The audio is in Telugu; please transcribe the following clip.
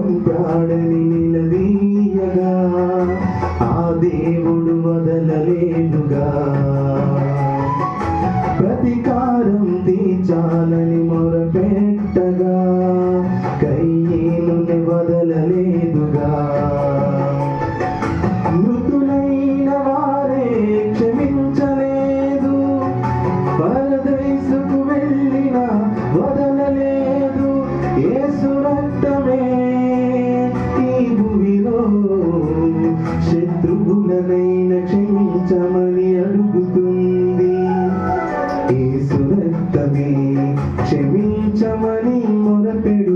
పంపాడని నిలదీయగా ఆ దేవుడు వదలలేదుగా. ప్రతీకారం తీర్చాలని మొరపెట్టగా కయీనుని వదలలేదుగా. మృతులైన వారే క్షమించలేదు, పరదైసుకు వెళ్ళిన వదలలేదు. యేసు రక్తమే ఈ భూమిలో శత్రువులనైన క్షమించమని అడుగుతుంది. యేసు రక్తమే క్షమించమని మొరపెడు